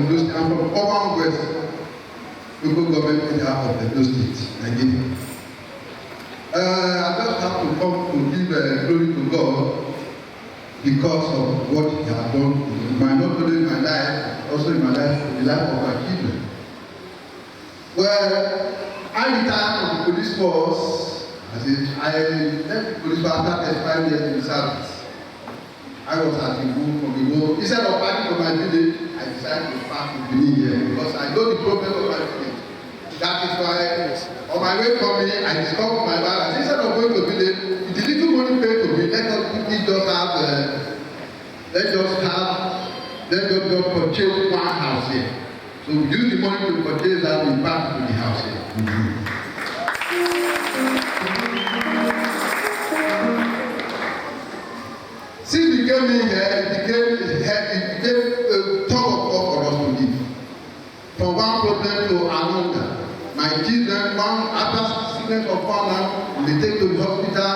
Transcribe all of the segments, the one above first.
Edo State. I'm from Urban West local government area of Edo State, Nigeria. I just have to come to give glory to God because of what He has done in my, not only in my life, also in my life, in the life of my children. Well, I retired from the police force. I left the police force after 35 years in the service. I was at the room from the road. Instead of fighting for my village, I decided to pass to Benin here because I know the problem of my village. That is why, on my way coming, I discovered my balance. Instead of going to village, with the little money paid to me, let us just purchase one house here. So we use the money to purchase that, we pass to the house here. Since we came in here, it became a tug of war for us to live. From one problem to another. My children, after sickness of one now, they take to the hospital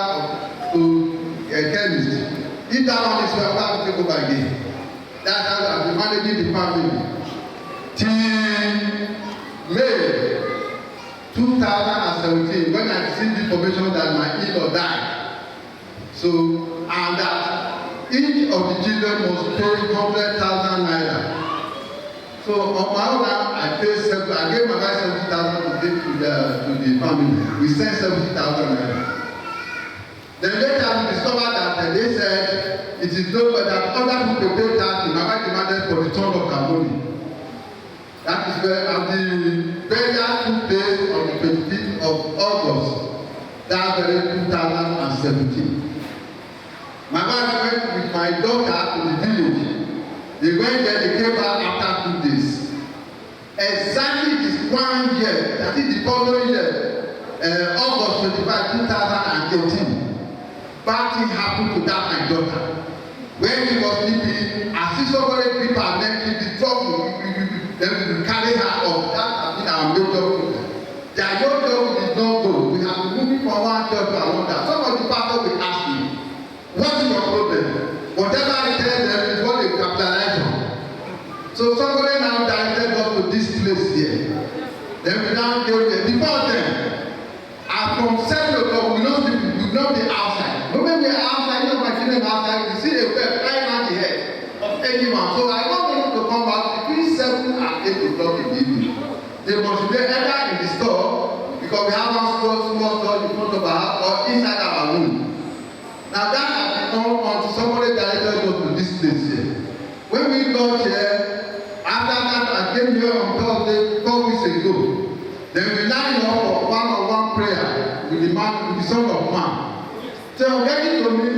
to a chemist. If that one is well, I have to take over again. That's how I've been managing the family. Till May 2017, when I received the information that my in-law died. So, and that each of the children must pay 100,000 naira. So on my own now, I gave my wife 70,000 to give to the family. We sent 70,000 naira. Then later we discovered that they said it is known that other people pay tax. My wife demanded for the return of her money. That is where the burial took place on the 25th of August. That very 2017. My wife went with my daughter to the village. They went there, they came back after 2 days. Exactly this 1 year, that is the following year, August 25, 2018, bad thing happened to that my daughter. When she was sleeping, as if somebody people are making the trouble, then we carry her off. That has been our major problem. Their job did not go. We have been moving from one church to another. Some of the pastors will ask me, what is your problem? Whatever I tell them is what they capitalize on. So somebody now directed us to this place here. Then we now go there. Before then, from 7 o'clock, we will not be outside. When we are outside, you know my children outside, we see a bird flying around the head of anyone. So I want them to come back between 7 and 8 o'clock in the evening. They must be either in the store, because we have one small store in front of our house, or inside our room. Now that has become until somebody directed us to this place here. When we got here, after that I came here on Thursday 4 weeks ago. Then we lined up for one-on-one prayer with the man, with the Son of Man. So getting to me,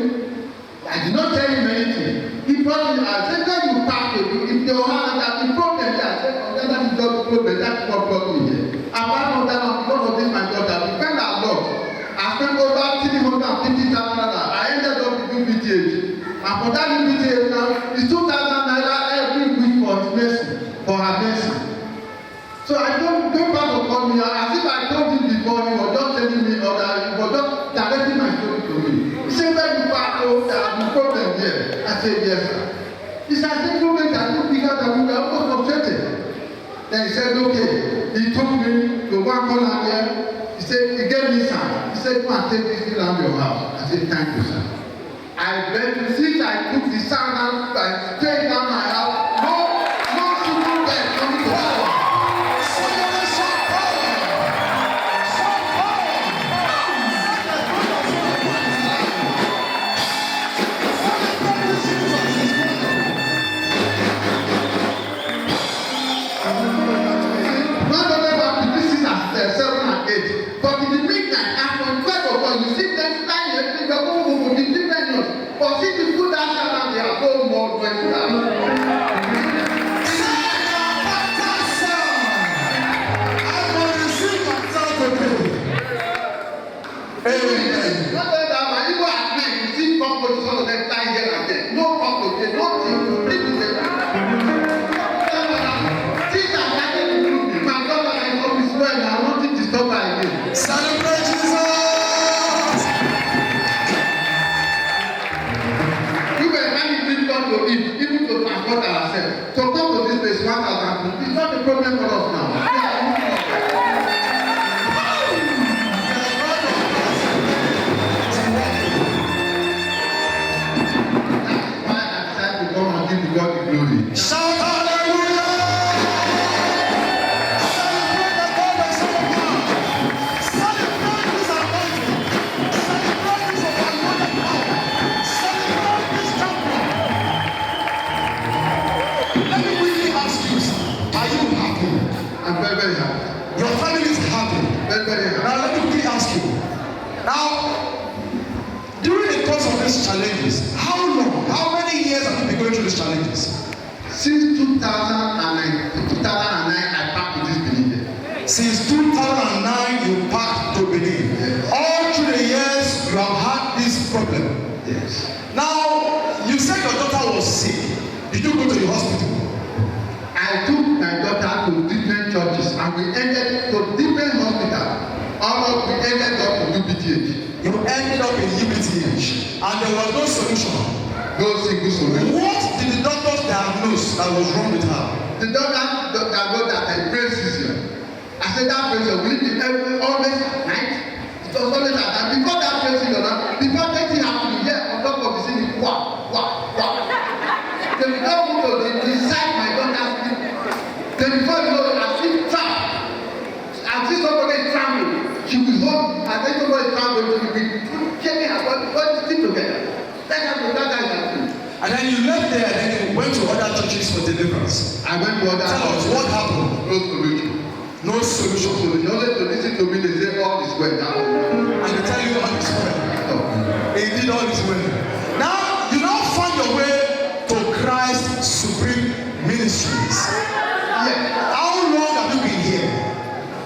I did not tell him anything. He brought me, I said, when you pack it, if your hand has the problem here, I said, oh, that is just the problem, that's what brought me here. Apart from that, because of this, my daughter, we spent a lot. I spent over 350,000 naira. I ended up with UPTH. And for that UPTH now, it's 2,000 naira every week for his mercy, for her mercy. So I don't back to call me, as if I told him before, he was just telling me, or that he was just directing my story to me. He said, when you pass out, there are no problem here. I said, yes, sir. He said, I think problem that you bigger than we are almost frustrated. Then he said, okay. He took me to one corner here. He said, he gave me some. He said, go and take this thing around your house. I said, thank you, sir. I bet you, since I took the sand down, I straight down my house, no single bed coming to the house. during the course of these challenges, how long, how many years have you been going through these challenges? Since 2009, I packed to this Benin. Since 2009, you packed to Benin. Yes. All through the years, you have had this problem. Yes. Now, you said your daughter was sick. Did you go to the hospital? I took my daughter to different churches and we ended to different hospitals. All we ended up in UBTH. You ended up in UBTH and there was no solution. No single solution. What did the doctors diagnose that was wrong with her? The doctor diagnosed that a brain seizure. I said that brain seizure will be always at night. It was always at night. Before that brain seizure, before anything happened, you hear on top of the ceiling, wah, wah, wah. Then we don't move to the side my daughter sleep. Then before you know, I see trap. I see somebody traveling. She will hold, and then somebody traveling, she will be shaking her body still together. And then you left there and then you went to other churches for deliverance. I went to other churches. Tell us what happened. No solution. No solution. So you only to listen to me, they say all is well now. And they tell you all is well. No. Indeed, all is well. Now, you now find your way to Christ Supreme Ministries. Yes. How long have you been here?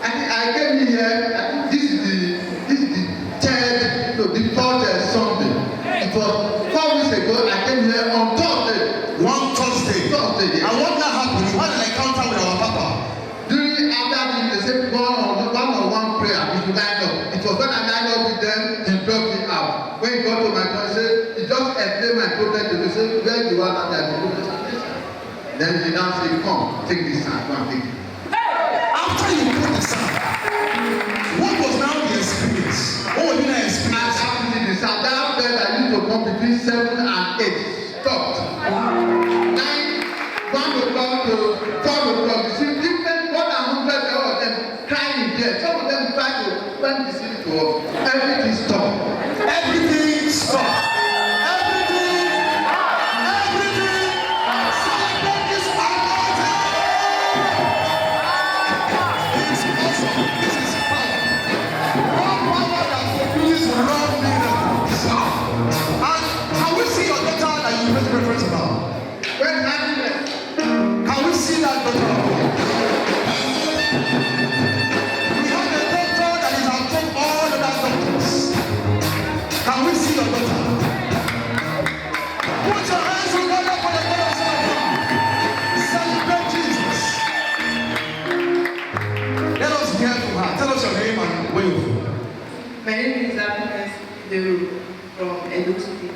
I came here, I think this is the third, no, the fourth Sunday. It was 4 weeks ago, I came here on Thursday. One Thursday. Thursday, yes. And what now happened? You had an encounter with our Papa. During after the same one-on-one prayer, we lined up. It was when I lined up with them, he brought me out. When he got to my point, he said, he just explained my problem to me. He said, where you are now, that you then he now said, come, take this hand, go and take it. After you put the sound, what was now the experience? What was the experience? After the sound, that bed I used to come between 7 and 8 stopped. 9, 1 o'clock to 4 o'clock. You see, different, more than 100 of them crying there. Some of them try to find the city to us. Everything stopped. Everything stopped.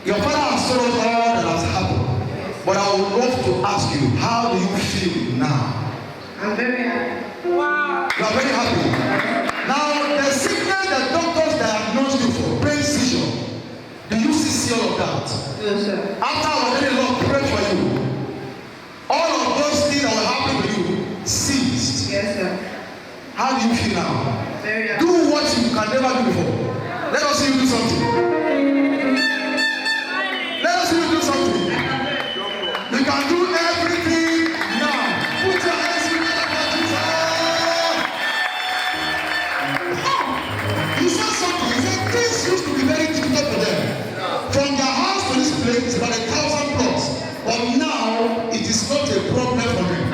Your father has told us all that has happened. Yes. But I would love to ask you, how do you feel now? I'm very happy. Wow. You are very happy. Now, the sickness that doctors diagnosed you for, brain seizure, do you see all of that? Yes, sir. After our daily Lord prayed for you, all of those things that were happening to you ceased. Yes, sir. How do you feel now? Very happy. Do what you can never do before. Let us see you do something. Let us see you do something. You can do everything now. Put your hands together for Jesus. You said something. You said things used to be very difficult for them. From their house to this place, it's about 1,000 blocks. But now, it is not a problem for them.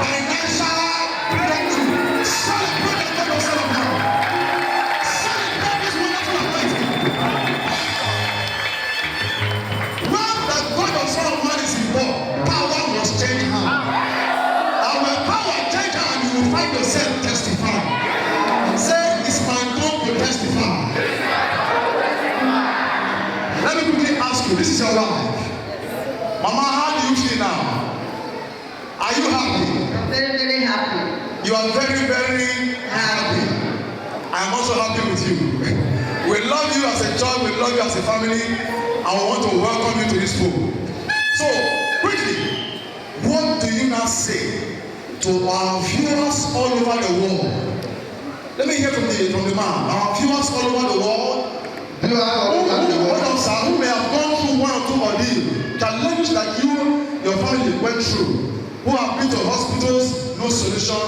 Financial breakthrough. Celebrate the God of yourself now. Celebrate this wonderful anointing. When the God of Solomon is involved, power must change hand. And when power changes hand, you will find yourself testifying. Say, it's my turn to testify. Let me quickly ask you, this is your life. Mama, how do you feel now? Are you happy? I'm very, very happy. You are very, very happy. I am also happy with you. We love you as a child, we love you as a family, and we want to welcome you to this school. So, quickly, what do you now say to our viewers all over the world? Let me hear from the man. Our viewers all over the world, who may have gone through one or two ordeals, challenges that your family went through, who have been to hospitals, no solution,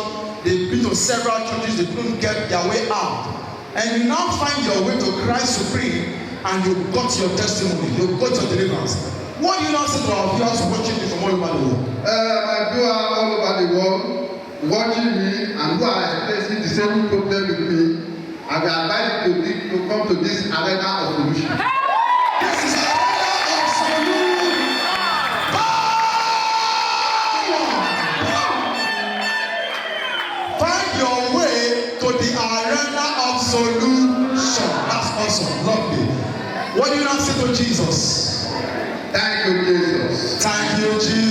they've been to several churches, they couldn't get their way out. and you now find your way to Christ Supreme, and you got your testimony, you got your deliverance. What do you now say to our viewers watching you from all over the world? My viewers all over the world watching me and who are experiencing the same problem with me, I will advise you to come to this arena of solution. This is an arena of solution. Find your way to the arena of solution. That's awesome. Lovely. What do you now say to Jesus? Thank you, Jesus. Thank you, Jesus.